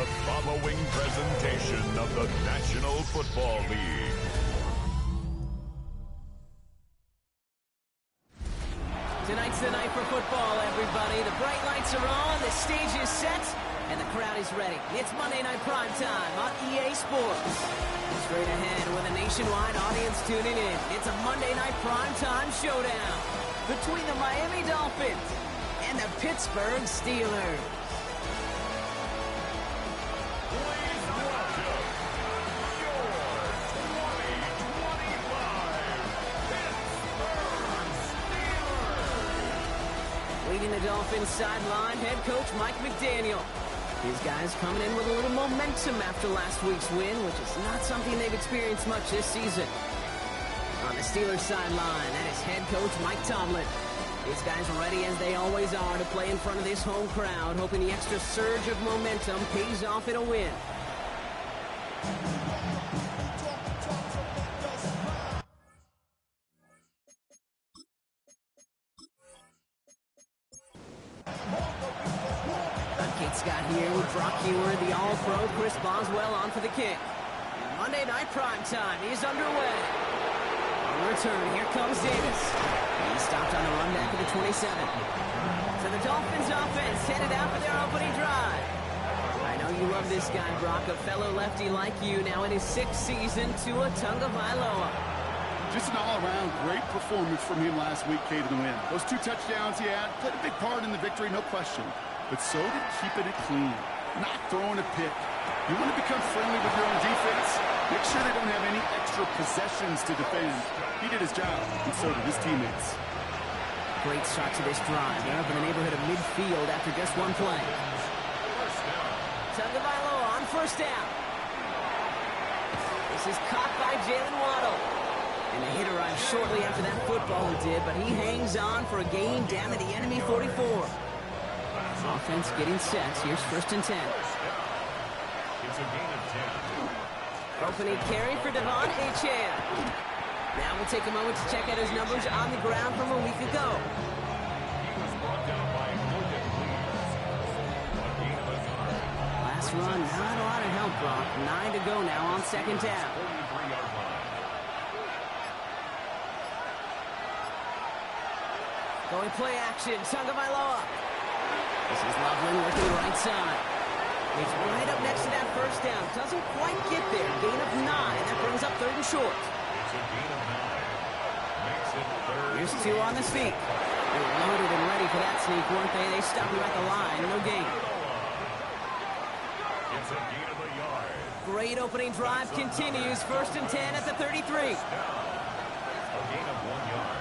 The following presentation of the National Football League. Tonight's the night for football, everybody. The bright lights are on, the stage is set, and the crowd is ready. It's Monday Night Primetime on EA Sports. Straight ahead with a nationwide audience tuning in. It's a Monday Night Primetime showdown between the Miami Dolphins and the Pittsburgh Steelers. Leading the Dolphins sideline, head coach Mike McDaniel. His guys coming in with a little momentum after last week's win, which is not something they've experienced much this season. On the Steelers sideline, that is head coach Mike Tomlin. His guys are ready as they always are to play in front of this home crowd, hoping the extra surge of momentum pays off in a win. Scott here with Brock Heward, the All-Pro Chris Boswell on for the kick. And Monday Night Primetime is underway. On return, here comes Davis. He stopped on the run back of the 27. So the Dolphins offense headed out for their opening drive. I know you love this guy, Brock, a fellow lefty like you, now in his 6th season, Tua Tagovailoa. Just an all-around great performance from him last week, Kate, in the win. Those 2 touchdowns he had played a big part in the victory, no question. But so did keeping it clean, not throwing a pick. You want to become friendly with your own defense? Make sure they don't have any extra possessions to defend. He did his job, and so did his teammates. Great start to this drive. They're up in the neighborhood of midfield after just one play. Tagovailoa on first down. This is caught by Jalen Waddle. And the hit arrived shortly after that footballer did, but he hangs on for a gain down to the enemy 44. Offense getting set. Here's 1st and 10. It's a gain of 10. Opening carry for Devon Achane. Now we'll take a moment to check out his numbers on the ground from a week ago. Last run, not a lot of help, Brock. 9 to go now on 2nd down. Going play action. Tagovailoa. This is Loveland working the right side. He's right up next to that first down. Doesn't quite get there. Gain of 9. That brings up 3rd and short. It's a gain of 9. Makes it 3rd. Here's 2 on the sneak. They were loaded and ready for that sneak, weren't they? They stopped him at the line. No gain. It's a gain of a yard. Great opening drive continues. 1st and 10 at the 33. A gain of 1 yard.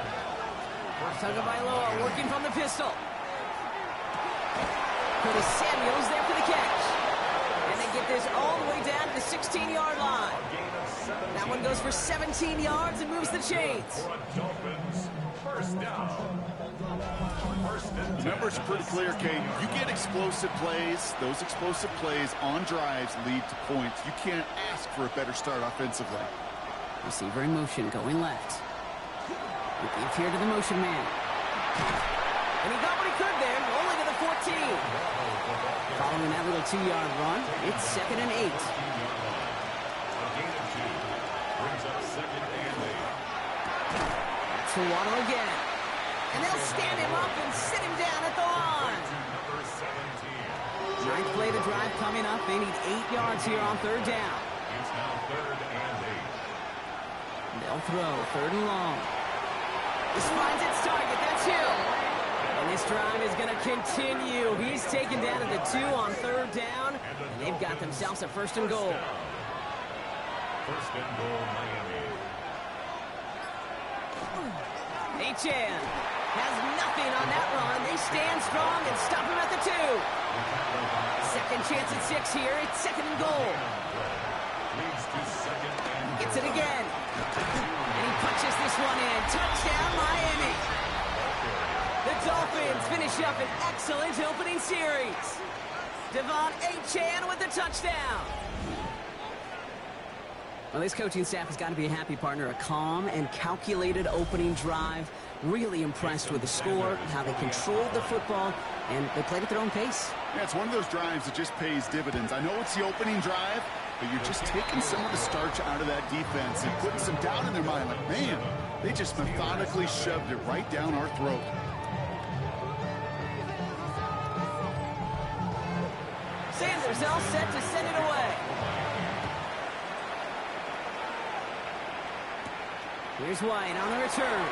Tagovailoa working from the pistol. Curtis Samuel's there for the catch. And they get this all the way down to the 16-yard line. That one goes for 17 yards and moves the chains. Dolphins, first down. The numbers are pretty clear, Kate. You get explosive plays. Those explosive plays on drives lead to points. You can't ask for a better start offensively. Receiver in motion, going left. He gives here to the motion man. And he got what he could there, only to the 14. Following that little 2-yard run, it's 2nd and 8. That's for Waddle again. And they'll stand him up and sit him down at the line. 9th play of the drive coming up. They need 8 yards here on 3rd down. It's now 3rd and 8. They'll throw 3rd and long. This finds its target. That's Hill. And this drive is going to continue. He's taken down at the 2 on 3rd down. And they've got themselves a 1st and goal. 1st and goal, Miami. Achane has nothing on that run. They stand strong and stop him at the 2. 2nd chance at 6 here. It's 2nd and goal. Leads to 2nd and goal. Gets it again. And he punches this one in. Touchdown, Miami. The Dolphins finish up an excellent opening series. Devon Achane with the touchdown. Well, this coaching staff has got to be a happy partner. A calm and calculated opening drive. Really impressed with the score, how they controlled the football, and they played at their own pace. Yeah, it's one of those drives that just pays dividends. I know it's the opening drive, but you're just taking some of the starch out of that defense and putting some doubt in their mind. Like, man, they just methodically shoved it right down our throat. Sanders all set to send it away. Here's White on the return.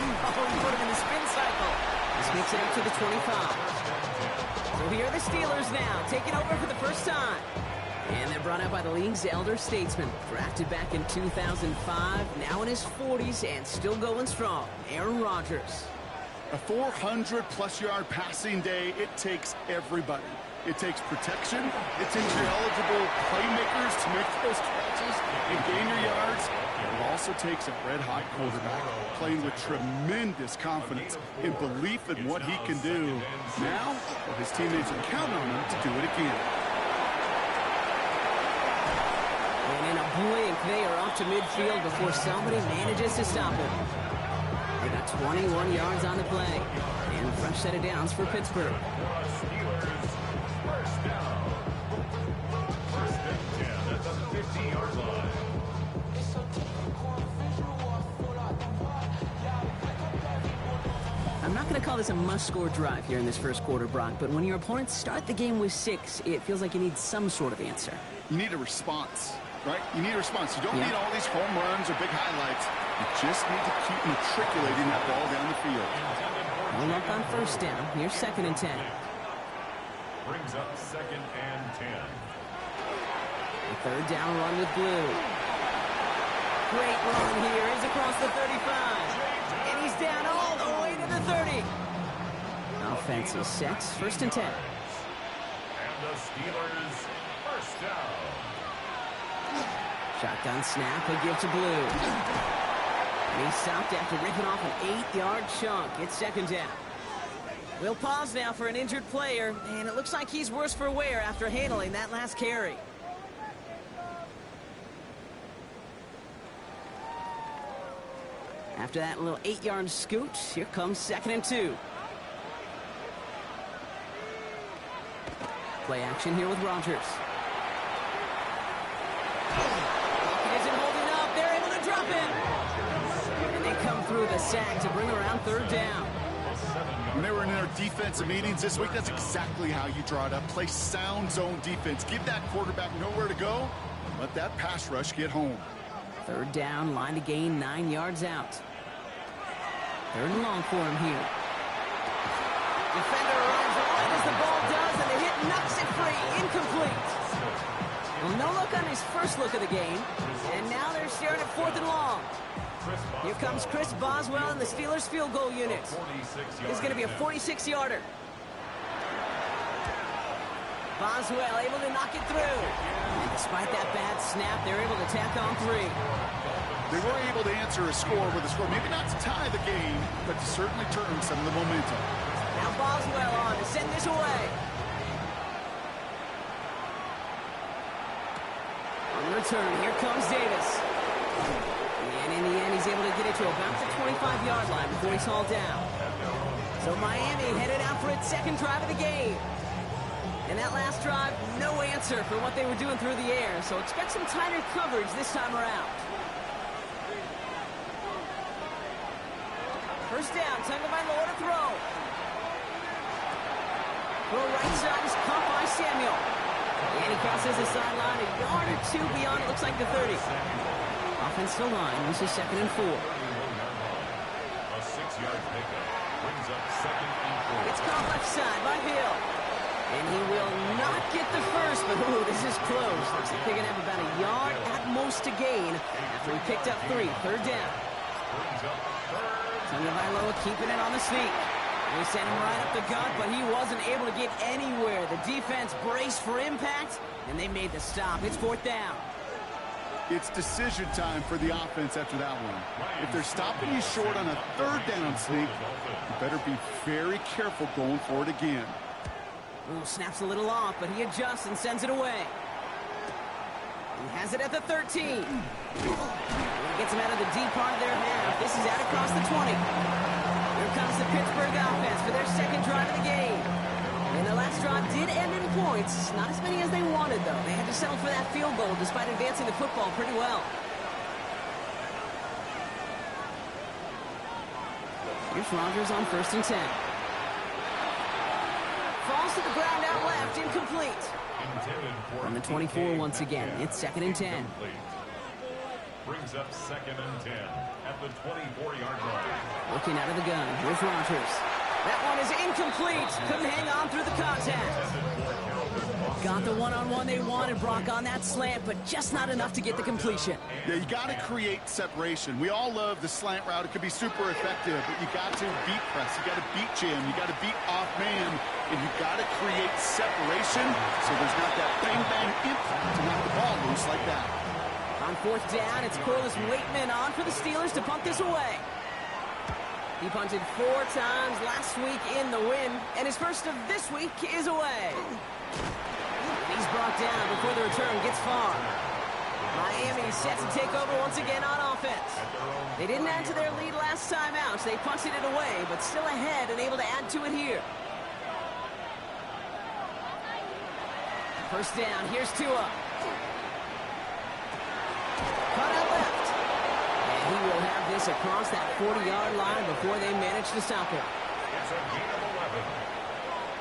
Oh, he put him in the spin cycle. This makes it up to the 25. So here are the Steelers now, taking over for the first time. And they're brought up by the league's elder statesman. Drafted back in 2005, now in his 40s and still going strong. Aaron Rodgers. A 400-plus yard passing day, it takes everybody. It takes protection. It takes your eligible playmakers to make those catches and gain your yards. It also takes a red-hot quarterback playing with tremendous confidence and belief in what he can do. Now, his teammates are counting on him to do it again. And in a blink, they are off to midfield before somebody manages to stop him. They got 21 yards on the play. And a fresh set of downs for Pittsburgh. First down. First and 10 at the 50-yard line. I'm not going to call this a must-score drive here in this first quarter, Brock, but when your opponents start the game with 6, it feels like you need some sort of answer. You need a response, right? You need a response. You don't need all these home runs or big highlights. You just need to keep matriculating that ball down the field. No luck on first down. Here's 2nd and 10. Brings up 2nd and 10. The third down run with Blue. Great run here. He's across the 35. And he's down all the way to the 30. Offense is set. 1st and 10. And the Steelers first down. Shotgun snap. He'll give to Blue. And he's stopped after ripping off an 8-yard chunk. It's 2nd down. We'll pause now for an injured player, and it looks like he's worse for wear after handling that last carry. After that little 8-yard scoot, here comes 2nd and 2. Play action here with Rodgers. He isn't holding up. They're able to drop him. And they come through the sack to bring around 3rd down. When they were in our defensive meetings this week, that's exactly how you draw it up. Play sound zone defense. Give that quarterback nowhere to go. Let that pass rush get home. 3rd down, line to gain 9 yards out. 3rd and long for him here. Defender runs right as the ball does, and the hit knocks it free. Incomplete. Well, no look on his first look of the game, and now they're staring at 4th and long. Here comes Chris Boswell and the Steelers field goal unit. This is going to be a 46-yarder. Boswell able to knock it through. And despite that bad snap, they're able to tack on 3. They were able to answer a score with a score. Maybe not to tie the game, but to certainly turn some of the momentum. Now Boswell on to send this away. On the return, here comes Davis. And in the end, he's able to get it to about the 25-yard line before he's hauled down. So Miami headed out for its 2nd drive of the game. And that last drive, no answer for what they were doing through the air. So expect some tighter coverage this time around. First down, Tagovailoa to throw. Throw right side is caught by Samuel. And he crosses the sideline a yard or 2 beyond, it looks like the 30. Offensive line, this is 2nd and 4. A 6-yard pickup brings up 2nd and 4. It's caught left side by Hill. And he will not get the first, but ooh, this is close. Looks like they're going to have about a yard at most to gain after he picked up 3. 3rd down. Tagovailoa keeping it on the sneak. They sent him right up the gut, but he wasn't able to get anywhere. The defense braced for impact, and they made the stop. It's 4th down. It's decision time for the offense after that one. If they're stopping you short on a 3rd down sneak, you better be very careful going for it again. Ooh, snaps a little off, but he adjusts and sends it away. He has it at the 13. Gets him out of the deep part of their half. This is out across the 20. Here comes the Pittsburgh offense for their second drive of the game. And the last drive did end in points. Not as many as they wanted, though. They had to settle for that field goal despite advancing the football pretty well. Here's Rodgers on 1st and 10. Falls to the ground out left, incomplete. From the 24 once again, it's 2nd and 10. Brings up 2nd and 10 at the 24-yard line. Looking out of the gun, here's Rodgers. That one is incomplete. Couldn't hang on through the contact. Got the one-on-one they wanted, Brock, on that slant, but just not enough to get the completion. Yeah, you got to create separation. We all love the slant route. It could be super effective, but you got to beat press. You got to beat jam. You got to beat off man, and you got to create separation so there's not that bang-bang impact to knock the ball loose like that. On 4th down, it's Corliss Waitman on for the Steelers to punt this away. He punted 4 times last week in the win, and his first of this week is away. He's brought down before the return gets far. Miami set to take over once again on offense. They didn't add to their lead last time out, so they punted it away, but still ahead and able to add to it here. First down, here's Tua. Cut out left. And he will have this across that 40-yard line before they manage to stop him. It's a gain of 11.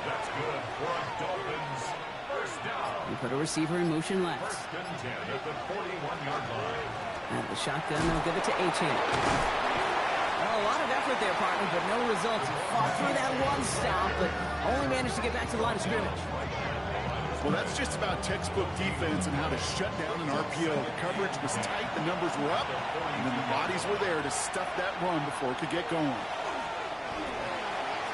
That's good for a Dolphins first down. We put a receiver in motion left. 1st and 10 at the 41-yard line. Out of the shotgun, they'll give it to Achane. Well, a lot of effort there, partner, but no results. He fought through that one stop, but only managed to get back to the line of scrimmage. Well, that's just about textbook defense and how to shut down an RPO. The coverage was tight, the numbers were up, and then the bodies were there to stuff that run before it could get going.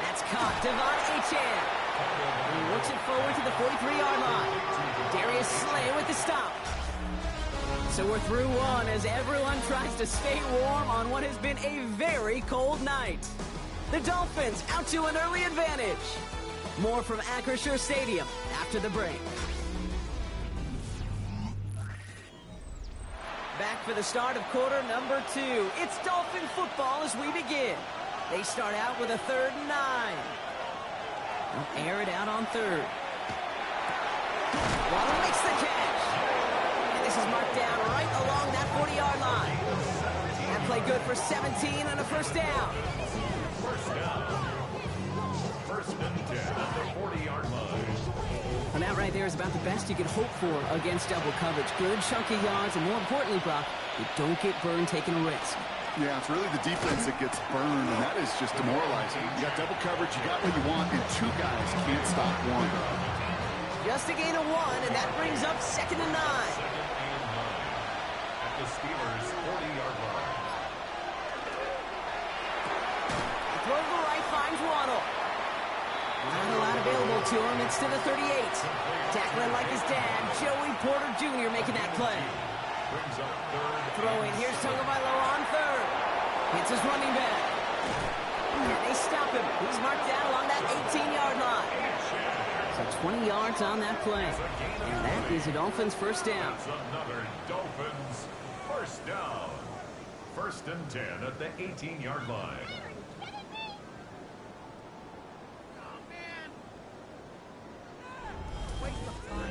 That's caught. Devon Achane. He works it forward to the 43-yard line. Darius Slay with the stop. So we're through one as everyone tries to stay warm on what has been a very cold night. The Dolphins out to an early advantage. More from Acrisure Stadium after the break. Back for the start of quarter number 2. It's Dolphin football as we begin. They start out with a 3rd and 9. They'll air it out on 3rd. Waddle makes the catch. And this is marked down right along that 40-yard line. That play good for 17 and a first down. First down. 1st and 10 at the 40-yard line. And that right there is about the best you could hope for against double coverage. Good chunky yards, and more importantly, Brock, you don't get burned taking a risk. Yeah, it's really the defense that gets burned, and that is just demoralizing. You got double coverage, you got what you want, and 2 guys can't stop one. Just a gain of 1, and that brings up 2nd and 9. At the Steelers' 40-yard line. Throw to the right, finds Waddle. Not a lot available to him. It's to the 38. Tackling like his dad, Joey Porter Jr. making that play. Brings up 3rd. Throwing, here's Tagovailoa on 3rd. Hits his running back. And they stop him. He's marked down along that 18-yard line. So 20 yards on that play. And that is a Dolphins first down. That's another Dolphins first down. 1st and 10 at the 18-yard line.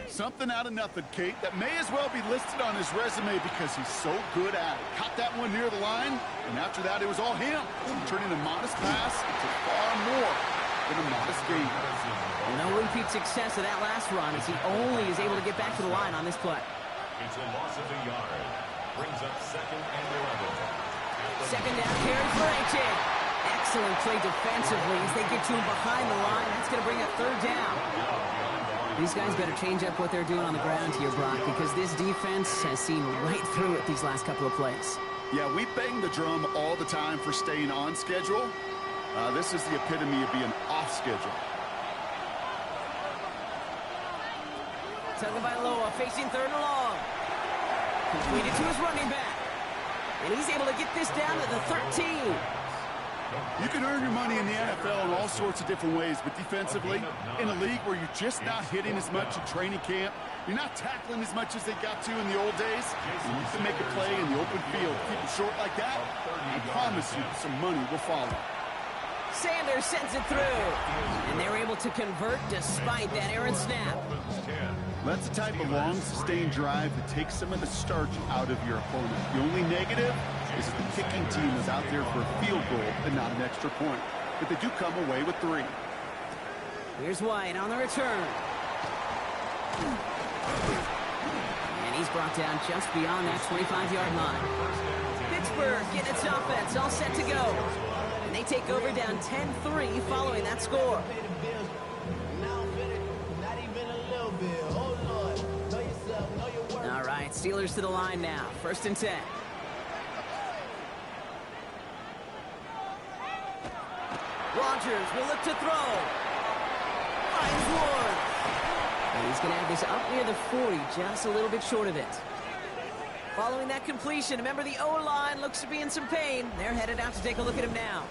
Something out of nothing, Kate, that may as well be listed on his resume because he's so good at it. Caught that one near the line, and after that, it was all him. Turning a modest pass into far more than a modest gain. No repeat success of that last run as he only is able to get back to the line on this play. It's a loss of a yard. Brings up 2nd and 11. Second down carry for Achane. Excellent play defensively as they get to him behind the line. That's going to bring up 3rd down. These guys better change up what they're doing on the ground here, Brock, because this defense has seen right through it these last couple of plays. Yeah, we bang the drum all the time for staying on schedule. This is the epitome of being off schedule. Tagovailoa facing 3rd and long. Completed to his running back. And he's able to get this down to the 13. You can earn your money in the NFL in all sorts of different ways, but defensively, in a league where you're just not hitting as much in training camp, You're not tackling as much as they got to in the old days. You need to make a play in the open field. Keep it short like that, I promise you some money will follow. Sanders sends it through. And they're able to convert despite that errant snap. That's the type of long, sustained drive that takes some of the starch out of your opponent. The only negative is that the kicking team is out there for a field goal and not an extra point. But they do come away with 3. Here's White on the return. And he's brought down just beyond that 25-yard line. Pittsburgh getting its offense all set to go. And they take over down 10-3 following that score. All right, Steelers to the line now. 1st and 10. Rodgers will look to throw. Finds Ward. And he's going to have this up near the 40, just a little bit short of it. Following that completion, remember the O-line looks to be in some pain. They're headed out to take a look at him now.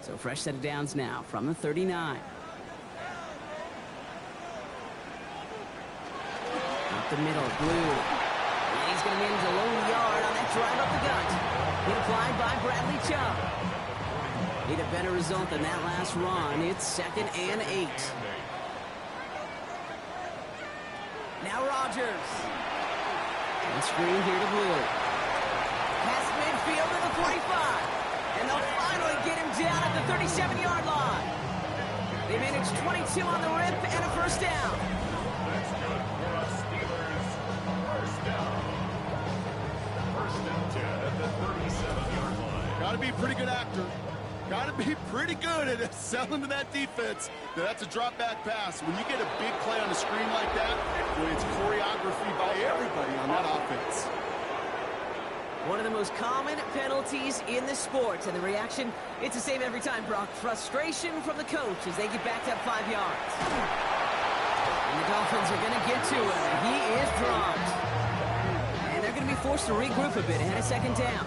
So fresh set of downs now from the 39. Up the middle, Blue. And he's going to manage a low yard on that drive up the gut. Hit applied by Bradley Chubb. Need a better result than that last run. It's 2nd and 8. Now Rodgers. And screen here to Blue. Past midfield to the 45. And they'll finally get him down at the 37-yard line. They managed 22 on the rip and a 1st down. That's good for us Steelers. 1st down. 1st and 10 at the 37-yard line. Got to be a pretty good actor. Got to be pretty good at selling to that defense. Now, that's a drop-back pass. When you get a big play on the screen like that, boy, it's choreography by everybody on that offense. One of the most common penalties in the sport. And the reaction, it's the same every time, Brock. Frustration from the coach as they get backed up 5 yards. And the Dolphins are going to get to him. He is dropped. And they're going to be forced to regroup a bit ahead of 2nd down.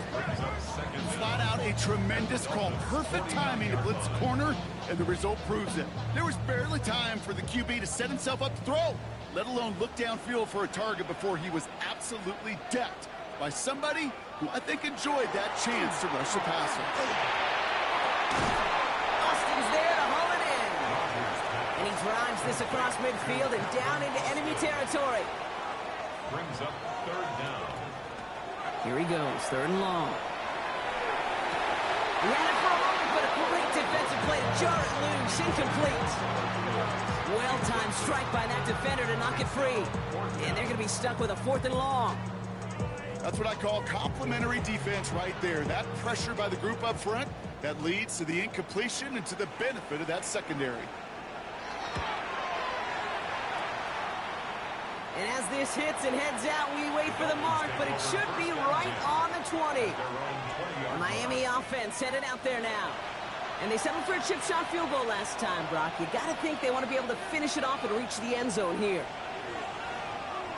Flat out a tremendous call. Perfect timing to blitz the corner, and the result proves it. There was barely time for the QB to set himself up to throw, let alone look downfield for a target before he was absolutely decked by somebody who I think enjoyed that chance to rush the passer. Austin's there to haul it in. And he drives this across midfield and down into enemy territory. Brings up 3rd down. Here he goes, 3rd and long. Ran it for a moment, but a great defensive play to jar it loose, incomplete. Well-timed strike by that defender to knock it free. And they're going to be stuck with a 4th and long. That's what I call complimentary defense right there. That pressure by the group up front, that leads to the incompletion and to the benefit of that secondary. And as this hits and heads out, we wait for the mark, but it should be right on the 20. The Miami offense headed out there now. And they settled for a chip shot field goal last time, Brock. You got to think they want to be able to finish it off and reach the end zone here.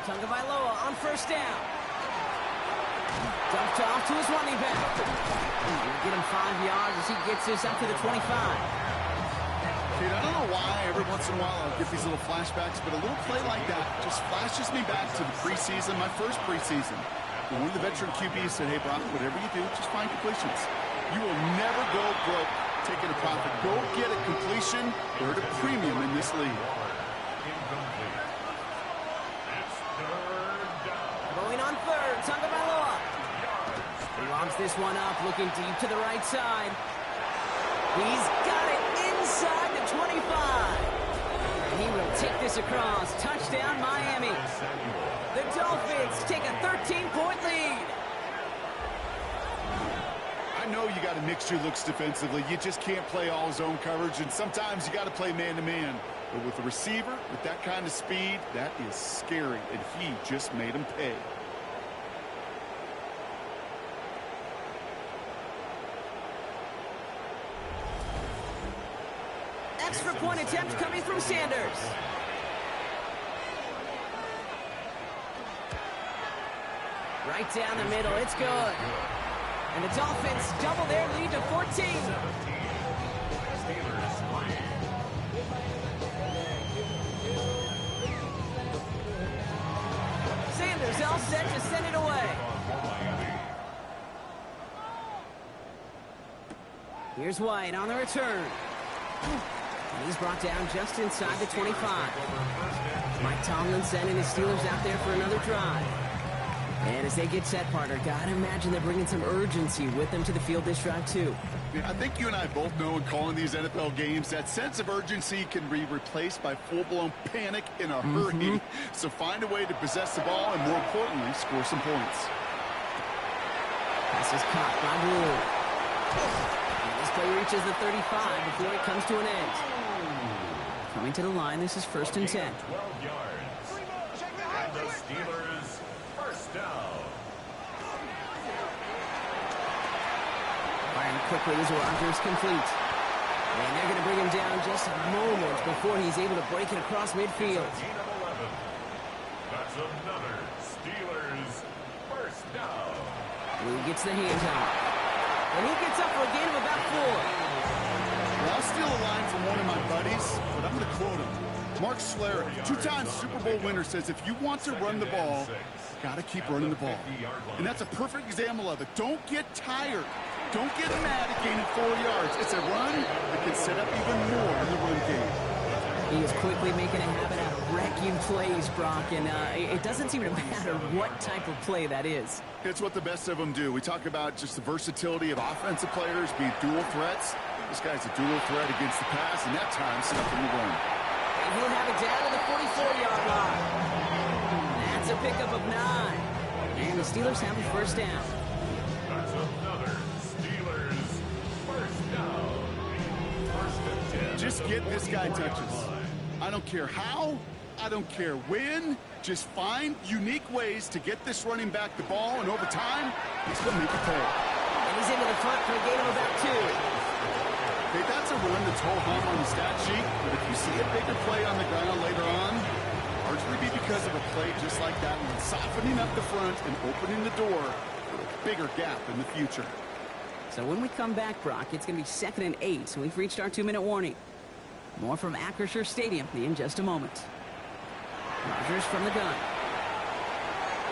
Tagovailoa on 1st down. Dumped off to his running back. He'll get him 5 yards as he gets this up to the 25. Kate, I don't know why every once in a while I'll get these little flashbacks, but a little play like that just flashes me back to the preseason, my first preseason. When one of the veteran QBs said, hey, Brock, whatever you do, just find completions. You will never go broke taking a profit. Go get a completion. They're at a premium in this league. Going on 3rd, Tagovailoa. He lobs this one up, looking deep to the right side. He's got it inside the 25. And he will take this across. Touchdown, Miami. The Dolphins take a 13-point lead. I know you got a mixture looks defensively. You just can't play all zone coverage, and sometimes you got to play man-to-man. But with a receiver, with that kind of speed, that is scary, and he just made him pay. Extra point attempt coming from Sanders. Right down the middle, it's good. And the Dolphins double their lead to 14. Steelers all set to send it away. Here's White on the return. And he's brought down just inside the 25. Mike Tomlin sending his Steelers out there for another drive. And as they get set, partner, gotta imagine they're bringing some urgency with them to the field this drive, too. I think you and I both know in calling these NFL games that sense of urgency can be replaced by full-blown panic in a hurry. So find a way to possess the ball and, more importantly, score some points. Pass is caught by Blue. This play reaches the 35 before it comes to an end. Coming to the line, this is 1st and 10. 12 yards. And the Steelers first down. Firing quickly as Rodgers complete. And they're going to bring him down just a moment before he's able to break it across midfield. Gain of 11. That's another Steelers first down. Blue gets the handoff. And he gets up for a gain of about 4. Well, I'll steal a line from one of my buddies, but I'm going to quote him. Mark Schlereth, 2-time Super Bowl winner, says if you want to run the ball, got to keep running the ball. And that's a perfect example of it. Don't get tired. Don't get mad at gaining 4 yards. It's a run that can set up even more in the run game. He is quickly making a habit out of wrecking plays, Brock, and it doesn't seem to matter what type of play that is. It's what the best of them do. We talk about just the versatility of offensive players being dual threats. This guy's a dual threat against the pass, and that time stuffing the run. And he'll have it down to the 44-yard line. That's a pickup of 9. And the Steelers have a first down. That's another Steelers first down. 1st and 10. Just get this guy touches. I don't care how. I don't care when. Just find unique ways to get this running back the ball, and over time, he's going to make a play. And he's into the front for a gain of about 2. Okay, that's a run that's ho-hum on the stat sheet, but if you see a bigger play on the ground later on, largely be because of a play just like that one, softening up the front and opening the door for a bigger gap in the future. So when we come back, Brock, it's going to be 2nd and 8, so we've reached our 2-minute warning. More from Acrisure Stadium in just a moment. Rodgers from the gun.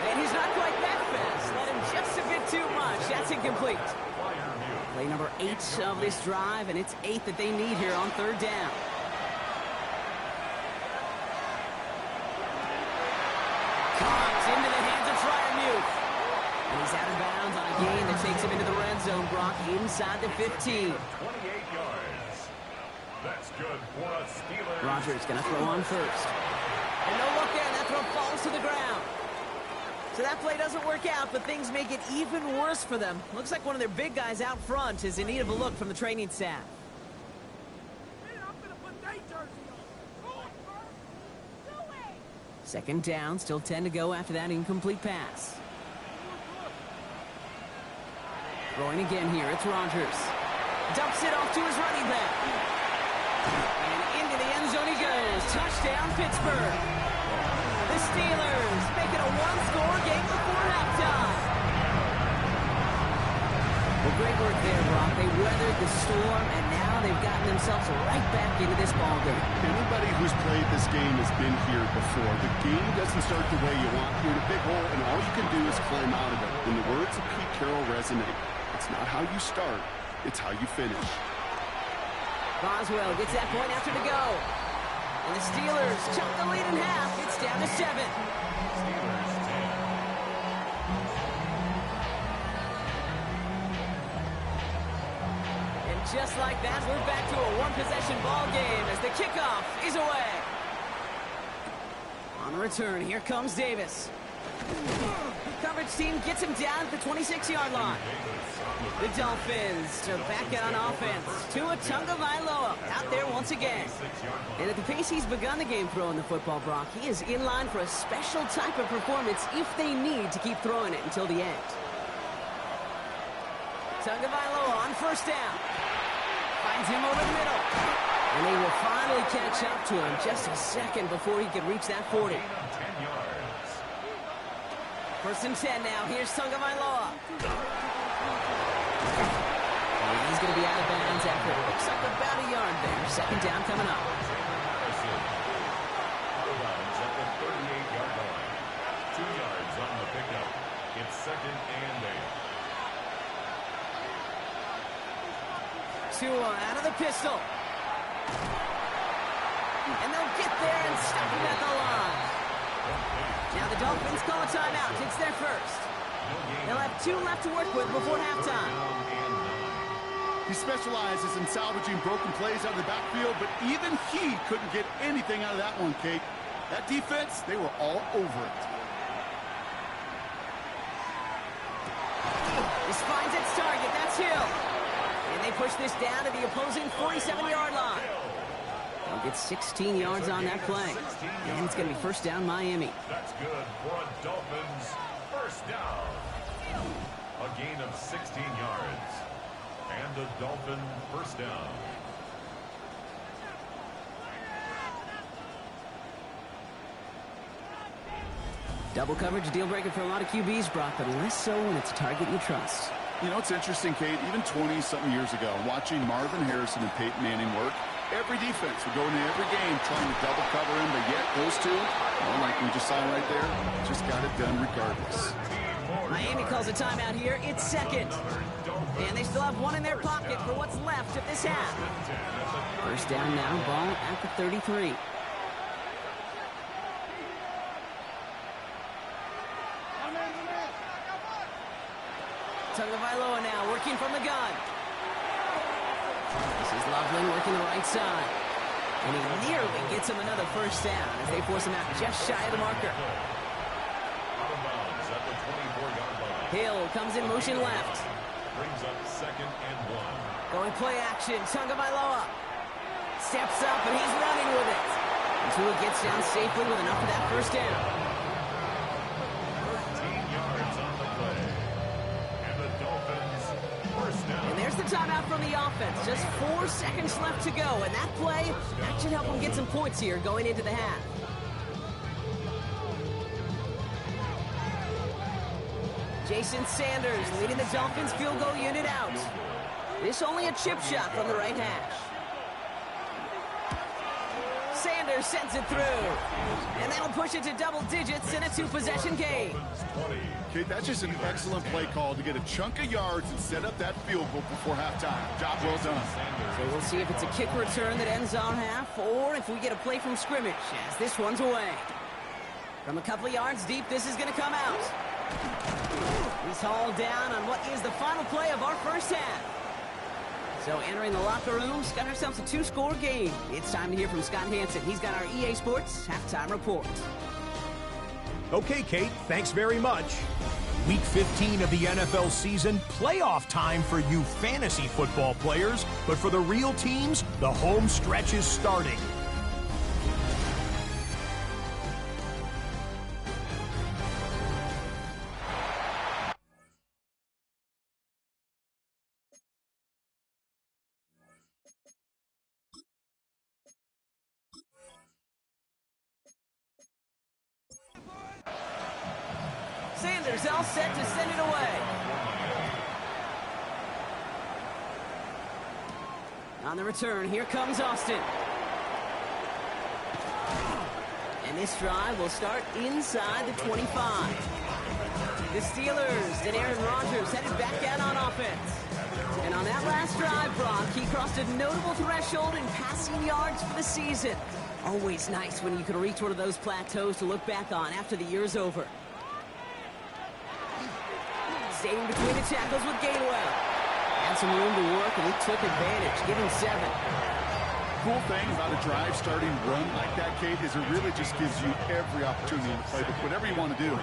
And he's not quite that fast. Let him just a bit too much. That's incomplete. Play number 8 of this drive, and it's 8 that they need here on 3rd down. Caught into the hands of Fryermuth. And he's out of bounds on a gain that takes him into the red zone, Brock, inside the 15. 28 yards. That's good for a Steelers. Rodgers going to throw on first. And no look there, that throw falls to the ground. So that play doesn't work out, but things make it even worse for them. Looks like one of their big guys out front is in need of a look from the training staff. Second down, still 10 to go after that incomplete pass. Throwing again here, it's Rodgers. Dumps it off to his running back. And into the end zone he goes. Touchdown, Pittsburgh. The Steelers making a one-score game before halftime. Well, great work there, Brock. They weathered the storm, and now they've gotten themselves right back into this ball game. Anybody who's played this game has been here before. The game doesn't start the way you want. You're in a big hole, and all you can do is climb out of it. And the words of Pete Carroll resonate. It's not how you start, it's how you finish. Boswell gets that point after to go. And the Steelers chunk the lead in half. It's down to 7. Steelers 10. And just like that, we're back to a one-possession ball game as the kickoff is away. On the return, here comes Davis. Coverage team gets him down at the 26-yard line. The Dolphins to back it on offense. Tua Tagovailoa out there once again. And at the pace he's begun the game throwing the football, Brock, he is in line for a special type of performance if they need to keep throwing it until the end. Tagovailoa on first down. Finds him over the middle. And they will finally catch up to him just a second before he can reach that 40. 10 yards. 1st and 10 now. Here's Tagovailoa. And he's going to be out of bounds after it looks like about a yard there. 2nd down coming up. Out of bounds at the 38-yard line. 2 yards on Tua out of the pistol. And they'll get there and stop him at the line. Now the Dolphins call a timeout. It's their first. They'll have 2 left to work with before halftime. He specializes in salvaging broken plays out of the backfield, but even he couldn't get anything out of that one, Kate. That defense, they were all over it. This finds its target. That's Hill. And they push this down to the opposing 47-yard line. They'll get 16 yards on that play. And it's going to be first down Miami. That's good for a Dolphins first down. A gain of 16 yards. And a Dolphin first down. Double coverage, deal breaker for a lot of QBs, Brock, but less so when it's a target you trust. You know, it's interesting, Kate, even 20-something years ago, watching Marvin Harrison and Peyton Manning work, every defense would go into every game trying to double cover him, but yet those two, well, like we just saw right there, just got it done regardless. Miami calls a timeout here. It's second. And they still have 1 in their pocket for what's left of this half. First down now, ball at the 33. Tagovailoa now working from the gun. This is Loveland working the right side. And he nearly gets him another first down as they force him out just shy of the marker. Out of bounds at the 24-yard line. Hill comes in motion left. Brings up 2nd and 1. Going play action. Tagovailoa steps up and he's running with it. And Tua gets down safely with enough of that first down. 13 yards on the play. And the Dolphins first down. And there's the timeout from the offense. Just 4 seconds left to go. And that play, that should help them get some points here going into the half. Jason Sanders leading the Dolphins field goal unit out. This only a chip shot from the right hash. Sanders sends it through. And that'll push it to double digits in a 2-possession game. Kate, that's just an excellent play call to get a chunk of yards and set up that field goal before halftime. Job well done. So we'll see if it's a kick return that ends on half or if we get a play from scrimmage as this one's away. From a couple of yards deep, this is going to come out. He's hauled down on what is the final play of our first half. So entering the locker rooms, got ourselves a 2-score game. It's time to hear from Scott Hansen. He's got our EA Sports halftime report. Okay, Kate, thanks very much. Week 15 of the NFL season, playoff time for you fantasy football players, but for the real teams, the home stretch is starting. Sanders all set to send it away. On the return, here comes Austin. And this drive will start inside the 25. The Steelers and Aaron Rodgers headed back out on offense. And on that last drive, Brock, he crossed a notable threshold in passing yards for the season. Always nice when you can reach one of those plateaus to look back on after the year's over. Staying between the tackles with Gainwell. Had some room to work, and he took advantage, giving 7. Cool thing about a drive starting run like that, Kate, is it really just gives you every opportunity to play whatever you want to do.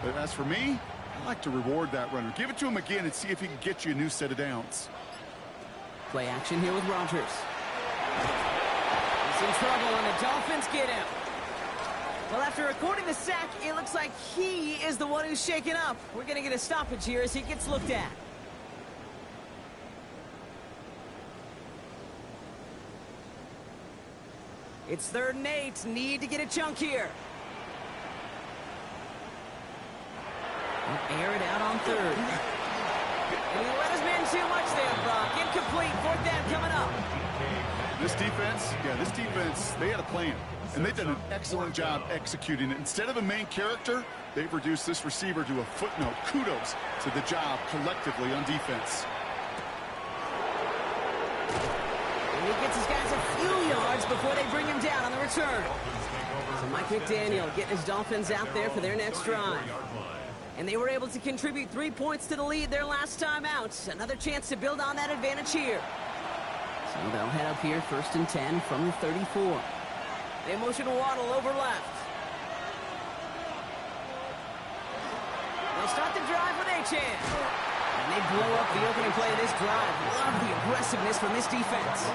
But as for me, I like to reward that runner. Give it to him again and see if he can get you a new set of downs. Play action here with Rodgers. He's in trouble, and the Dolphins get him. Well, after recording the sack, it looks like he is the one who's shaken up. We're going to get a stoppage here as he gets looked at. It's 3rd and 8. Need to get a chunk here. Air it out on 3rd. And he let his man too much there, Brock. Incomplete. 4th down coming up. This defense, they had a plan. And they've done an excellent job executing it. Instead of a main character, they've reduced this receiver to a footnote. Kudos to the job collectively on defense. he gets his guys a few yards before they bring him down on the return. So Mike McDaniel getting his Dolphins out there for their next drive. And they were able to contribute 3 points to the lead their last time out. Another chance to build on that advantage here. So they'll head up here, 1st and 10 from the 34. They motion Waddle over left. They'll start the drive with Achane. And they blow up the opening play of this drive. Love the aggressiveness from this defense.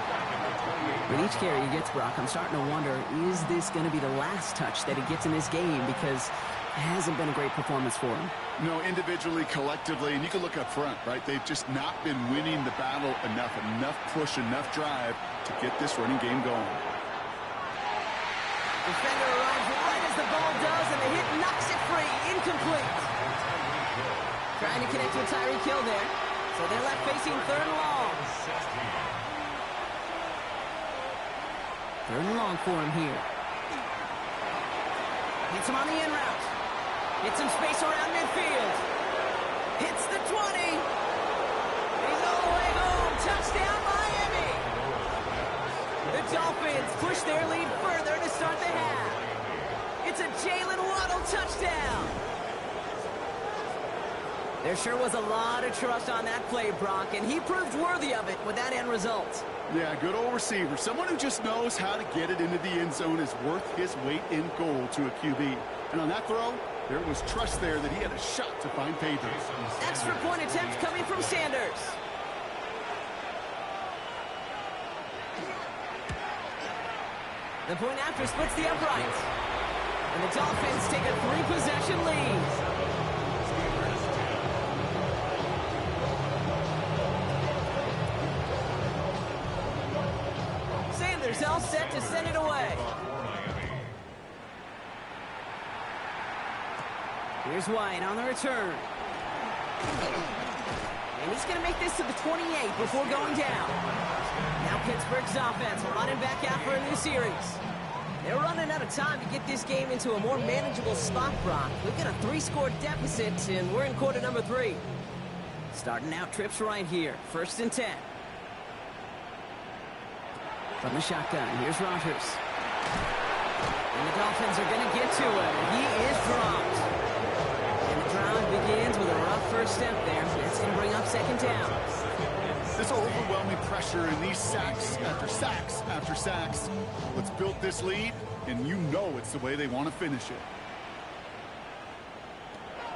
With each carry he gets, Brock, I'm starting to wonder, is this going to be the last touch that he gets in this game? Because it hasn't been a great performance for him. No, individually, collectively, and you can look up front, right? They've just not been winning the battle enough push, enough drive to get this running game going. Defender arrives right as the ball does, and the hit knocks it free. Incomplete. Trying to connect with Tyreek Hill there. So they're left facing 3rd and long. 3rd and long for him here. Hits him on the in route. Hits some space around midfield. Hits the 20. He's all the way home. Touchdown, Miami. The Dolphins push their lead further to start the half. It's a Jalen Waddle touchdown. There sure was a lot of trust on that play, Brock, and he proved worthy of it with that end result. Yeah, good old receiver. Someone who just knows how to get it into the end zone is worth his weight in gold to a QB. And on that throw, there was trust there that he had a shot to find pay dirt. Extra point attempt coming from Sanders. The point after splits the upright. And the Dolphins take a 3-possession lead. Sanders all set to send it away. Here's White on the return. And he's going to make this to the 28 before going down. Now Pittsburgh's offense running back out for a new series. They're running out of time to get this game into a more manageable spot, Brock. We've got a 3-score deficit, and we're in quarter number 3. Starting out trips right here. 1st and 10. From the shotgun, here's Rodgers. And the Dolphins are going to get to it. He is dropped. And the drive begins with a rough first step there. That's going to bring up 2nd down. This overwhelming pressure and these sacks after sacks after sacks. Let's build this lead, and you know it's the way they want to finish it.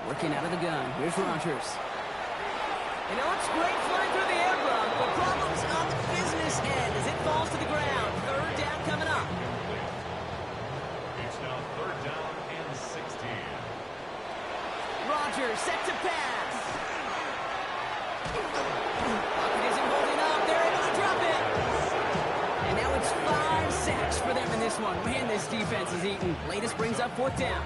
Working out of the gun. Here's Rodgers. And it looks great flying through the air, Brock, but problems on the business end as it falls to the ground. 3rd down coming up. It's now 3rd down and 16. Rodgers set to pass. Pocket isn't holding up. They're able to drop it. And now it's 5 sacks for them in this one. Man, this defense is eating. Latest brings up 4th down.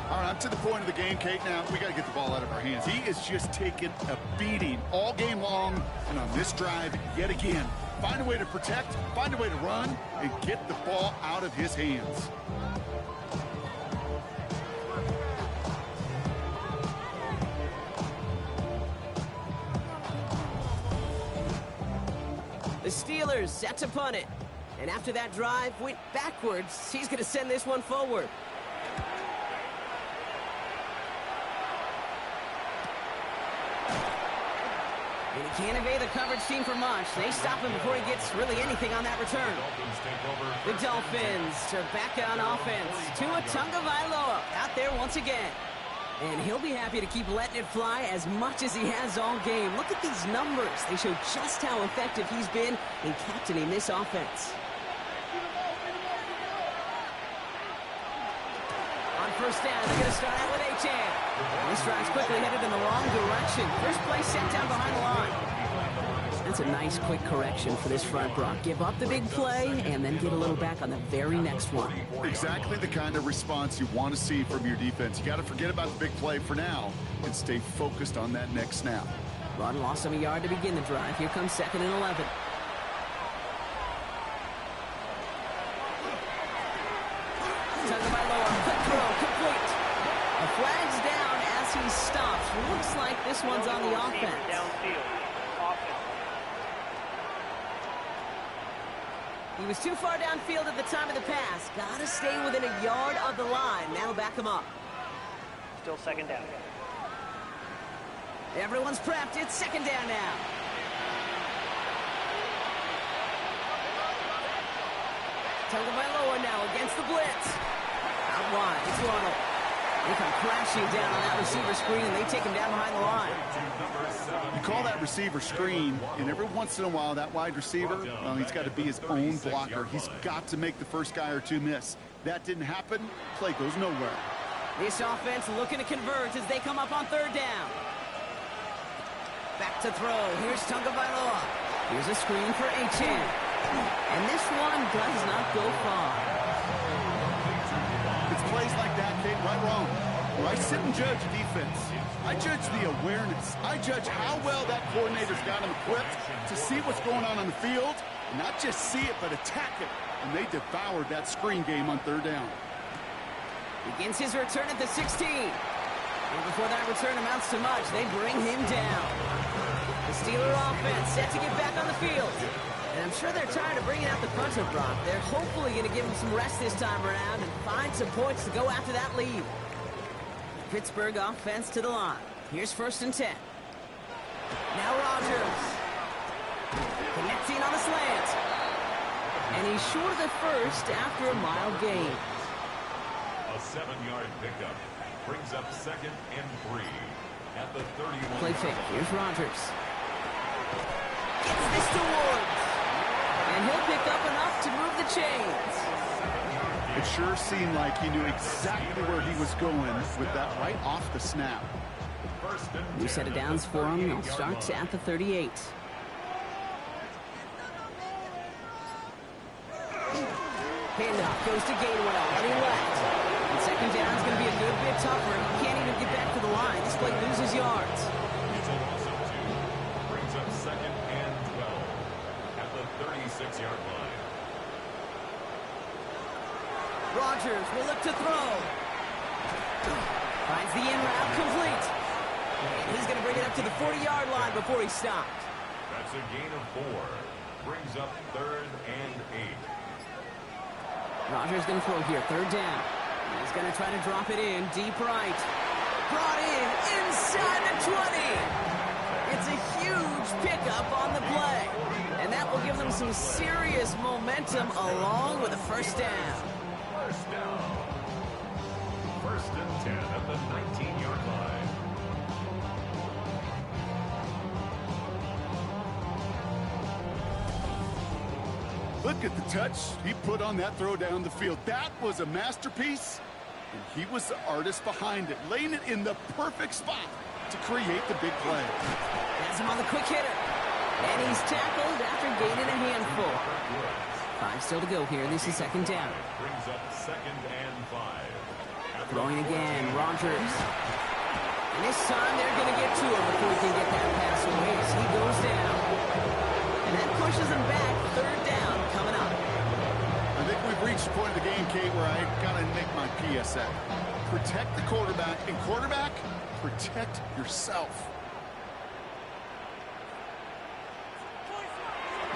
All right, I'm to the point of the game, Kate. Now, we got to get the ball out of our hands. He is just taking a beating all game long. And on this drive, yet again, find a way to protect, find a way to run, and get the ball out of his hands. The Steelers set to punt it. And after that drive went backwards, he's going to send this one forward. And he can't evade the coverage team for much. They stop him before he gets really anything on that return. The Dolphins are back on offense. Tua Tagovailoa out there once again. And he'll be happy to keep letting it fly as much as he has all game. Look at these numbers. They show just how effective he's been in captaining this offense. On 1st down, they're going to start out with Achane. This drive's quickly headed in the wrong direction. First play set down behind the line. That's a nice quick correction for this front, Brock. Give up the big play and then get a little back on the very next one. Exactly the kind of response you want to see from your defense. You got to forget about the big play for now and stay focused on that next snap. Run lost him a yard to begin the drive. Here comes 2nd and 11. Tagovailoa, quick throw, complete. A flag's down as he stops. Looks like this one's on the offense. He was too far downfield at the time of the pass. Gotta stay within a yard of the line. That'll back him up. Still second down. Everyone's prepped. It's second down now. Tagovailoa now against the blitz. Out wide. It's Ronald. They come crashing down on that receiver screen, and they take him down behind the line. You call that receiver screen, and every once in a while, that wide receiver, well, he's got to be his own blocker. He's got to make the first guy or two miss. That didn't happen. Play goes nowhere. This offense looking to convert as they come up on third down. Back to throw. Here's Tagovailoa. Here's a screen for Achane. And this one does not go far. It's plays like that, Kate, right wrong. Where I sit and judge defense, I judge the awareness. I judge how well that coordinator's got him equipped to see what's going on the field, and not just see it, but attack it. And they devoured that screen game on third down. Begins his return at the 16. And before that return amounts to much, they bring him down. The Steeler offense set to get back on the field. And I'm sure they're tired of bringing out the punter, Brock. They're hopefully going to give him some rest this time around and find some points to go after that lead. Pittsburgh offense to the line. Here's 1st and 10. Now Rodgers. Connecting on a slant. And he's short of the first after a mile gain. A 7-yard pickup brings up 2nd and 3 at the 31. Play fake. Here's Rodgers. Gets this to Woods. And he'll pick up enough to move the chains. It sure seemed like he knew exactly where he was going with that right off the snap. New set of downs for him. He'll start at the 38. Handoff goes to Gainwell, heading left. And second down is going to be a good bit tougher. He can't even get back to the line. This play loses yards. It's a loss of 2. Brings up 2nd and 12 at the 36-yard line. Rodgers will look to throw. Finds the in route complete. And he's going to bring it up to the 40-yard line before he stopped. That's a gain of 4. Brings up 3rd and 8. Rodgers going to throw here, 3rd down. He's going to try to drop it in, deep right. Brought in, inside the 20. It's a huge pickup on the play. And that will give them some serious momentum along with a 1st down. 1st down. 1st and 10 at the 19-yard line. Look at the touch he put on that throw down the field. That was a masterpiece, and he was the artist behind it, laying it in the perfect spot to create the big play. Has him on the quick hitter. And he's tackled after gaining a handful. 5 still to go here. This is 2nd down. Brings up 2nd and 5. Throwing again, Rodgers. And this time they're going to get to him before he can get that pass away as he goes down. And that pushes him back. 3rd down coming up. I think we've reached the point of the game, Kate, where I got to make my PSA. Protect the quarterback, and quarterback, protect yourself.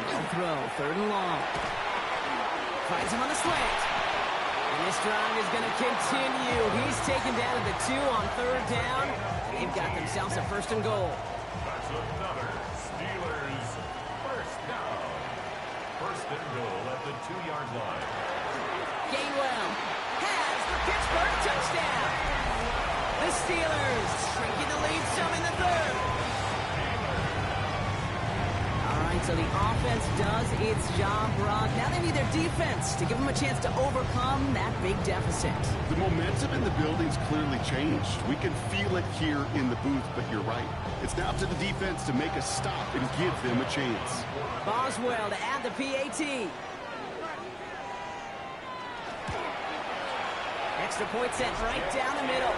No throw, 3rd and long. Finds him on the slant. And this drive is going to continue. He's taken down at the 2 on 3rd down. They've got themselves a 1st and goal. That's another Steelers 1st down. 1st and goal at the 2-yard line. Gainwell has the Pittsburgh touchdown. The Steelers shrinking the lead some in the 3rd. All right, so the offense does its job, Brock. Now they need their defense to give them a chance to overcome that big deficit. The momentum in the building's clearly changed. We can feel it here in the booth, but you're right. It's now up to the defense to make a stop and give them a chance. Boswell to add the PAT. Extra point set right down the middle.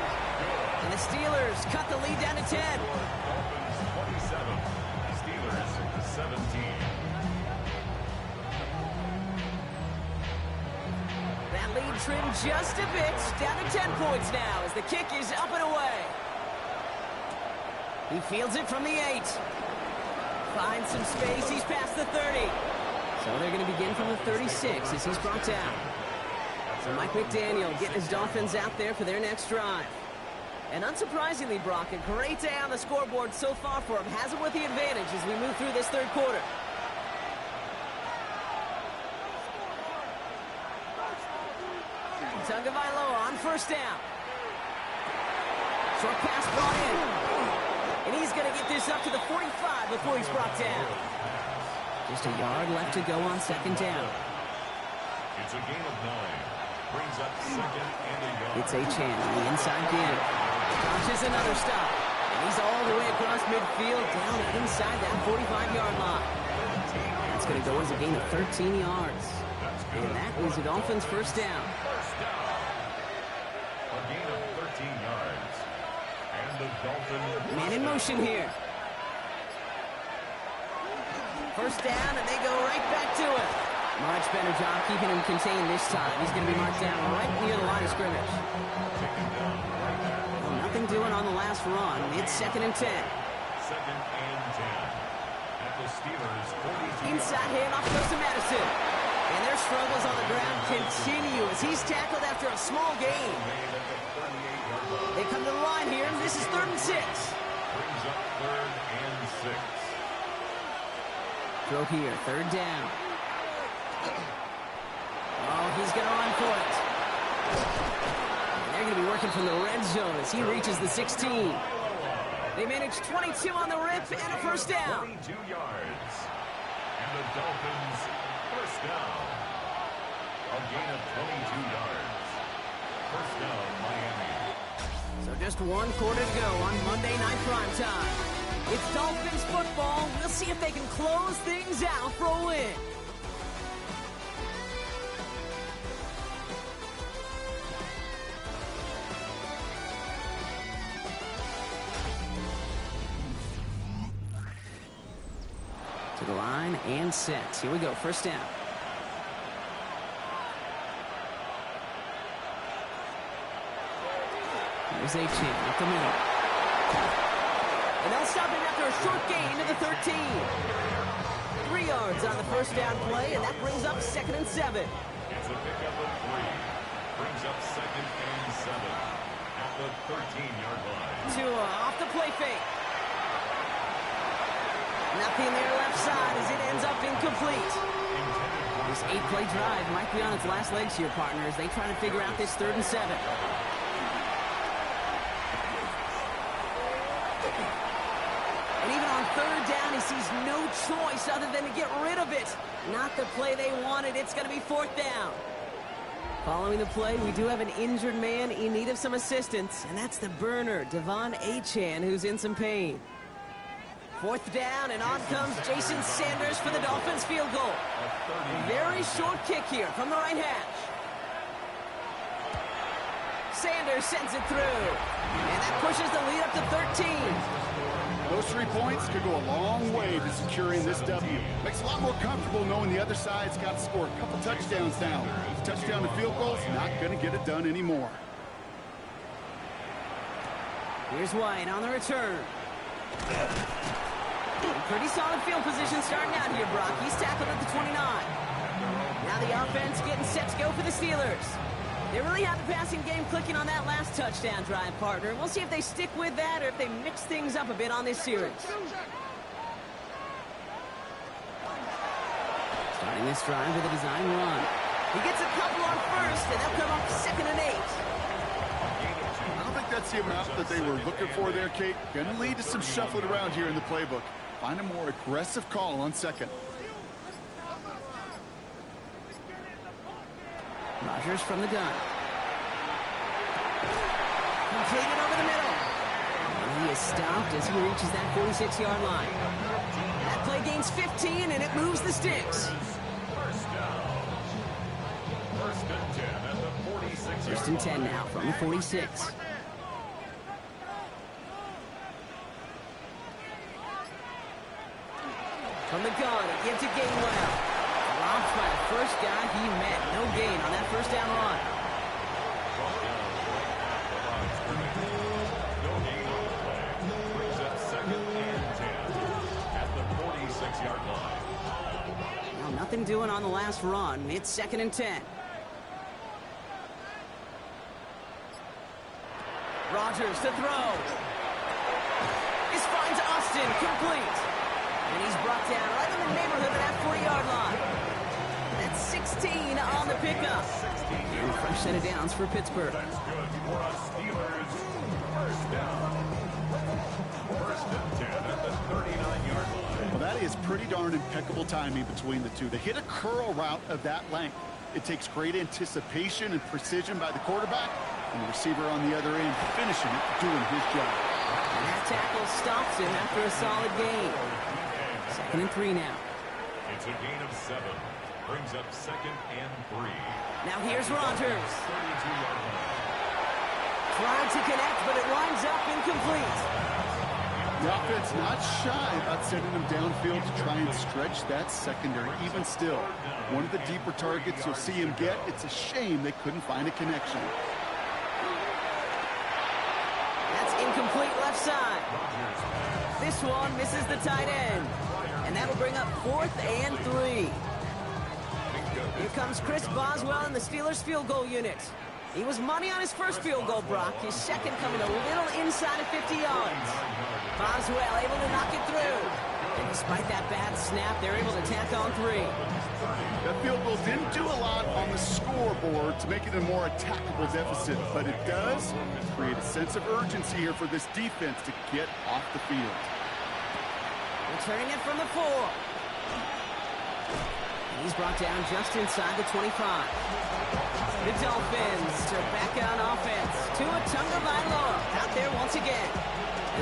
And the Steelers cut the lead down to 10. Dolphins 27, Steelers 17. That lead trimmed just a bit, down to 10 points now as the kick is up and away. He fields it from the 8. Finds some space, he's past the 30. So they're going to begin from the 36 as he's brought down. So Mike McDaniel getting his Dolphins out there for their next drive. And unsurprisingly, Brock, a great day on the scoreboard so far for him. Has him with the advantage as we move through this third quarter. Tagovailoa on first down. Short pass brought in. And he's going to get this up to the 45 before he's brought down. Just a yard left to go on second down. It's a gain of 9. Brings up second and a yard. It's Achane on the inside game. Launches another stop. And he's all the way across midfield down inside that 45-yard line. That's going to go as a gain of 13 yards. And that is the Dolphins' first down. First down. A gain of 13 yards. And the Dolphins... Man in motion here. First down, and they go right back to it. Much better job keeping him contained this time. He's going to be marked down right near the line of scrimmage. Well, nothing doing on the last run. It's second and 10. Second and 10. At the Steelers' 42. Inside handoff goes to Madison. And their struggles on the ground continue as he's tackled after a small gain. They come to the line here, and this is 3rd and 6. Brings up 3rd and 6. Throw here, 3rd down. Oh, he's going to run for it. And they're going to be working from the red zone as he reaches the 16. They manage 22 on the rip and a first down. 22 yards. And the Dolphins first down. A gain of 22 yards. First down, Miami. So just 1 quarter to go on Monday Night Primetime. It's Dolphins football. We'll see if they can close things out for a win. To the line and set. Here we go. First down. Here's Achane up the middle. And they'll stop him after a short gain to the 13. 3 yards on the first down play, and that brings up 2nd and 7. It's a pickup of 3. Brings up 2nd and 7. At the 13-yard line. Tua off the play fake. Nothing there left side as it ends up incomplete. This 8-play drive might be on its last legs here, partners. They try to figure out this 3rd and 7. And even on 3rd down, he sees no choice other than to get rid of it. Not the play they wanted. It's going to be 4th down. Following the play, we do have an injured man in need of some assistance, and that's the burner, Devon Achane, who's in some pain. 4th down, and on comes Jason Sanders for the Dolphins field goal. Very short kick here from the right hash. Sanders sends it through, and that pushes the lead up to 13. Those 3 points could go a long way to securing this W. Makes it a lot more comfortable knowing the other side's got to score a couple touchdowns now. Touchdown and field goals, not going to get it done anymore. Here's White on the return. Pretty solid field position starting out here, Brock. He's tackled at the 29. Now the offense getting set to go for the Steelers. They really have the passing game clicking on that last touchdown drive, partner. We'll see if they stick with that or if they mix things up a bit on this series. Starting this drive with a design run. He gets a couple on first, and they'll come up 2nd and 8. I don't think that's the amount that they were looking for there, Kate. Going to lead to some shuffling around here in the playbook. Find a more aggressive call on 2nd. Rodgers from the gun. Completed over the middle. And he is stopped as he reaches that 46-yard line. That play gains 15, and it moves the sticks. First down. 1st and 10 at the 46. 1st and 10 now from the 46. From the gun, it gives to Gainwell. Dropped by the first guy he met. No gain on that first down run. No gain on the play. Brings up 2nd and 10 at the 46-yard line. Well, nothing doing on the last run. It's 2nd and 10. Rodgers to throw. This finds Austin, complete. And he's brought down right in the neighborhood of that 40-yard line. That's 16 on the pickup. And a fresh set of downs for Pittsburgh. That's good for us Steelers. First down. First and 10 at the 39-yard line. Well, that is pretty darn impeccable timing between the two. They hit a curl route of that length. It takes great anticipation and precision by the quarterback, and the receiver on the other end finishing it, doing his job. And that tackle stops him after a solid gain. 2nd and 3 now. It's a gain of 7. Brings up 2nd and 3. Now here's Rodgers. 32-yard line. Tried to connect, but it winds up incomplete. The offense not shy about sending them downfield to try and stretch that secondary. Even still, one of the deeper targets you'll see him get. It's a shame they couldn't find a connection. That's incomplete left side. This one misses the tight end. And that'll bring up 4th and 3. Here comes Chris Boswell in the Steelers field goal unit. He was money on his first field goal, Brock. His second coming a little inside of 50 yards. Boswell able to knock it through. And despite that bad snap, they're able to tack on 3. That field goal didn't do a lot on the scoreboard to make it a more attackable deficit, but it does create a sense of urgency here for this defense to get off the field. Returning it from the 4. He's brought down just inside the 25. The Dolphins are back on offense. Tua Tagovailoa out there once again.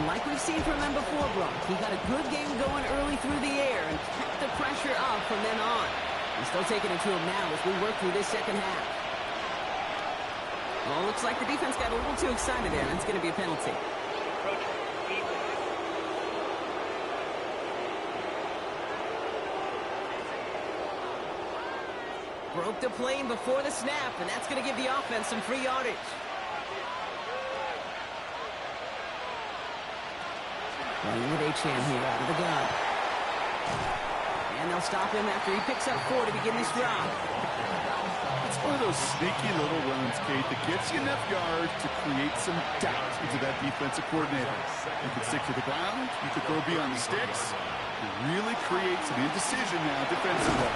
And like we've seen from him before, Brock, he got a good game going early through the air and kept the pressure up from then on. He's still taking it to him now as we work through this second half. Well, it looks like the defense got a little too excited there, and it's going to be a penalty. Broke the plane before the snap, and that's going to give the offense some free yardage. Running with Achane here out of the gun. And they'll stop him after he picks up 4 to begin this drive. It's one of those sneaky little runs, Kate, that gets you enough yards to create some doubt into that defensive coordinator. You can stick to the ground, you can throw beyond the sticks. It really creates an indecision now defensively.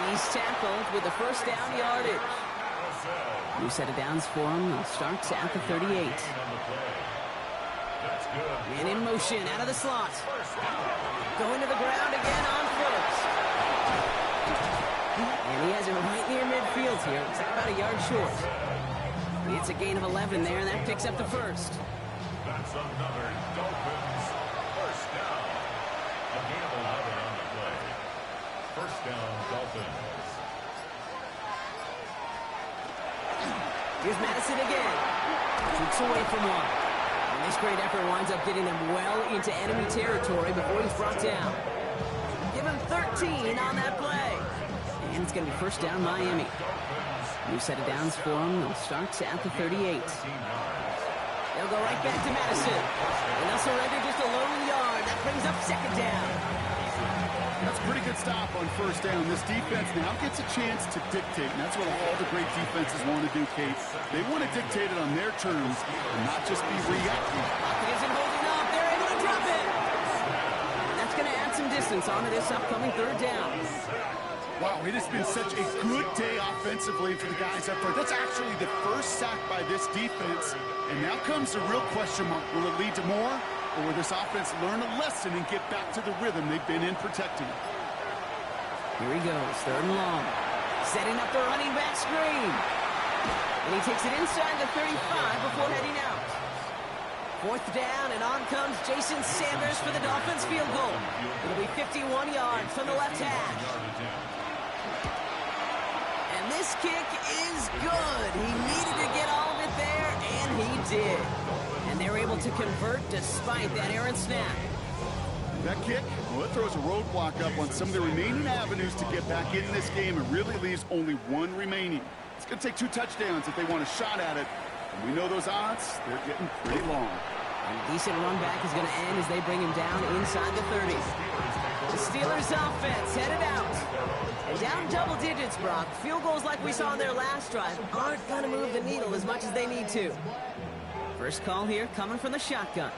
He's tackled with the first down yardage. New set of downs for him. Starts at the 38. And in motion out of the slot. Going to the ground again on first. And he has it right near midfield here. It's about a yard short. It's a gain of 11 there, and that picks up the first. That's another Dolphins first down. A gain of 11 on the play. First down, Dolphins. Here's Madison again. Kicks away from one. And this great effort winds up getting him well into enemy territory before he's brought down. Give him 13 on that play. And it's going to be first down Miami. New set of downs for him. They'll start at the 38. They'll go right back to Madison. And they'll surrender just a lone yard. That brings up second down. That's a pretty good stop on first down. This defense now gets a chance to dictate, and that's what all the great defenses want to do, Kate. They want to dictate it on their terms and not just be reactive. Isn't holding up. They're able to drop it. And that's going to add some distance onto this upcoming third down. Wow, it has been such a good day offensively for the guys up front. That's actually the first sack by this defense. And now comes the real question mark. Will it lead to more? Or will this offense learn a lesson and get back to the rhythm they've been in protecting? Here he goes, third and long. Setting up the running back screen. And he takes it inside the 35 before heading out. Fourth down, and on comes Jason Sanders for the Dolphins field goal. It'll be 51 yards from the left hash. And this kick is good. He needed to get all of it there, and he did. And they're able to convert despite that errant snap. That kick, well, it throws a roadblock up on some of the remaining avenues to get back in this game and really leaves only one remaining. It's going to take 2 touchdowns if they want a shot at it. And we know those odds, they're getting pretty long. A decent run back is going to end as they bring him down inside the 30. The Steelers offense headed out. And down double digits, Brock. Field goals like we saw in their last drive aren't going to move the needle as much as they need to. First call here coming from the shotgun.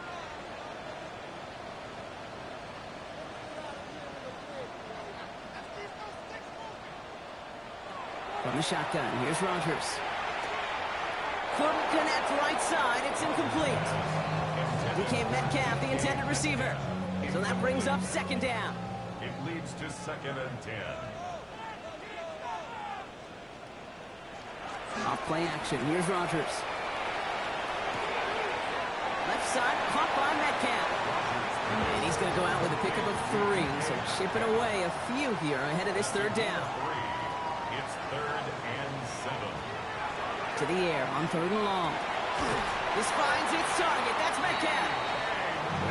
From the shotgun, here's Rodgers. Couldn't connect right side, it's incomplete. DK Metcalf, the intended receiver. So that brings up second down. It leads to 2nd and 10. Off play action, here's Rodgers. Left side, caught by Metcalf. And he's going to go out with a pickup of 3, so chipping away a few here ahead of this third down. It's 3rd and 7. To the air on 3rd and long. This finds its target. That's Metcalf.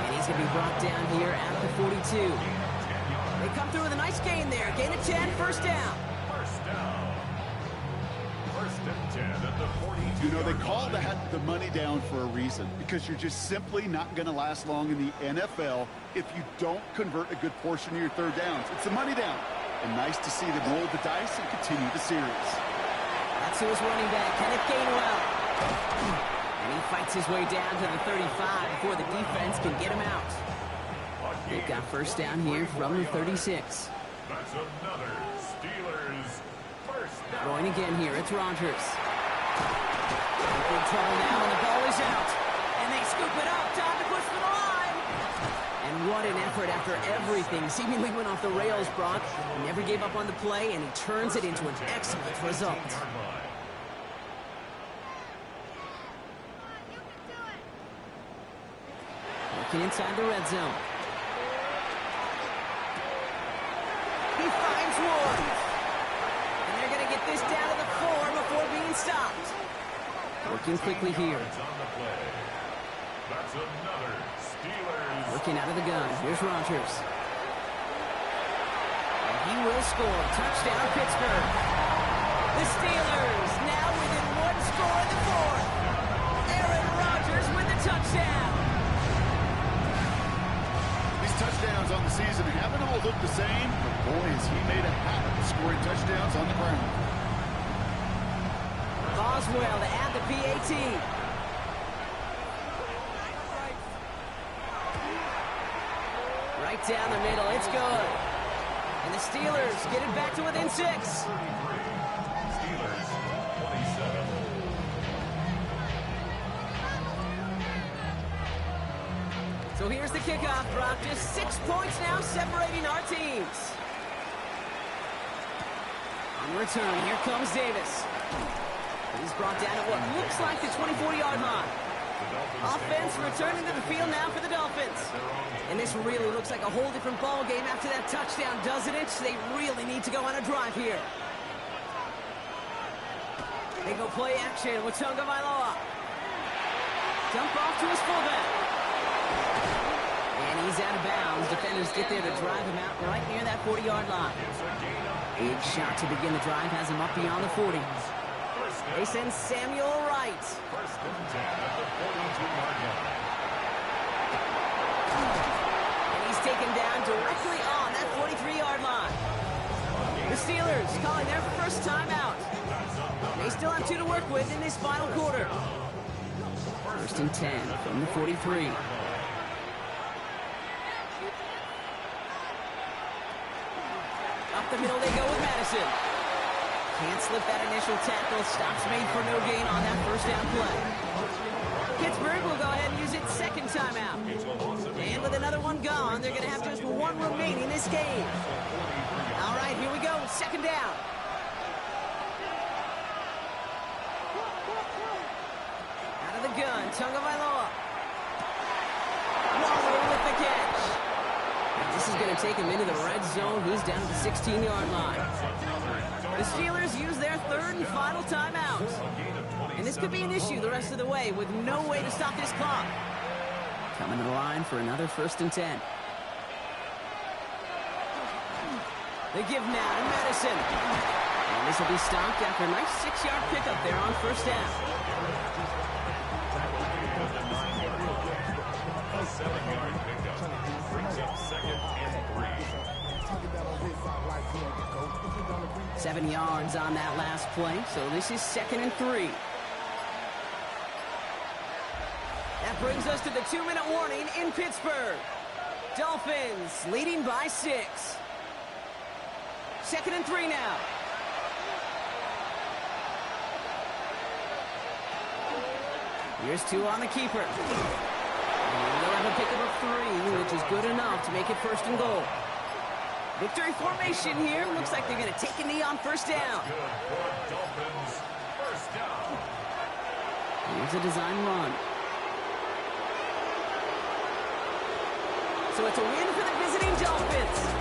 And he's going to be brought down here at the 42. They come through with a nice gain there. Gain of 10, first down. First down. 1st and 10 at the 42. You know, they call that the money down for a reason, because you're just simply not going to last long in the NFL if you don't convert a good portion of your third downs. It's the money down. And nice to see them roll the dice and continue the series. That's who is running back, Kenneth Gainwell. And he fights his way down to the 35 before the defense can get him out. They've got first down here from the 36. That's another Steelers first down. Going again here, it's Rodgers. Big trouble now, and the ball is out. And they scoop it up, time to push for the line. And what an effort after everything seemingly went off the rails, Brock. He never gave up on the play, and he turns it into an excellent result. Looking inside the red zone. He finds Ward. And they're going to get this down to the 4 before being stopped. Working quickly here. That's another Steelers. Working out of the gun. Here's Rodgers. And he will score. Touchdown, Pittsburgh. The Steelers now within 1 score in the 4th. Aaron Rodgers with the touchdown. These touchdowns on the season haven't all looked the same, but boy, has he made a habit of scoring touchdowns on the ground. Boswell to add the PAT. Right down the middle, it's good. And the Steelers get it back to within 6. Steelers 27. So here's the kickoff, Brock. Just 6 points now separating our teams. On return, here comes Davis. He's brought down at what looks like the 24-yard line. Offense returning to the field now for the Dolphins. And this really looks like a whole different ball game after that touchdown, doesn't it? They really need to go on a drive here. They go play action with Tagovailoa. Dump off to his fullback. And he's out of bounds. Defenders get there to drive him out right near that 40-yard line. Big shot to begin the drive has him up beyond the 40. They send Samuel Wright. First and 10 at the 42-yard line. And he's taken down directly on that 43-yard line. The Steelers calling their first timeout. They still have 2 to work with in this final quarter. First and 10 from the 43. Up the middle they go with Madison. Can't slip that initial tackle. Stops made for no gain on that first down play. Pittsburgh will go ahead and use its second timeout. And with another one gone, they're going to have just 1 remaining this game. All right, here we go. Second down. Out of the gun, Tagovailoa. Waller with the catch. This is going to take him into the red zone. He's down to the 16-yard line. The Steelers use their third and final timeout. And this could be an issue the rest of the way with no way to stop this clock. Coming to the line for another first and 10. They give now to Madison. And this will be stopped after a nice 6-yard pickup there on first down. 7 yards on that last play, so this is 2nd and 3. That brings us to the 2-minute warning in Pittsburgh. Dolphins leading by 6. 2nd and 3 now. Here's 2 on the keeper. And they'll have a pickup of 3, which is good enough to make it 1st and goal. Victory formation here. Looks like they're going to take a knee on 1st down. Good for Dolphins. 1st down. Here's a design run. So it's a win for the visiting Dolphins.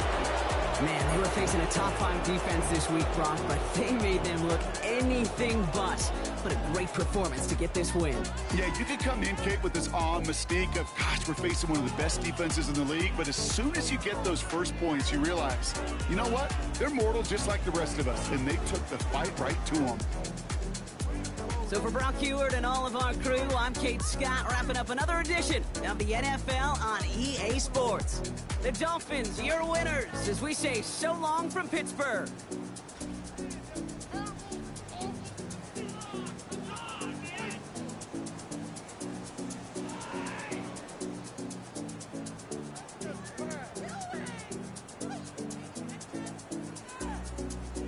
Man, they were facing a top-5 defense this week, Brock, but they made them look anything but. What a great performance to get this win. Yeah, you could come in, Kate, with this awe and mystique of, gosh, we're facing one of the best defenses in the league, but as soon as you get those first points, you realize, you know what? They're mortal just like the rest of us, and they took the fight right to them. So for Brock Heward and all of our crew, I'm Kate Scott, wrapping up another edition of the NFL on EA Sports. The Dolphins, your winners, as we say so long from Pittsburgh.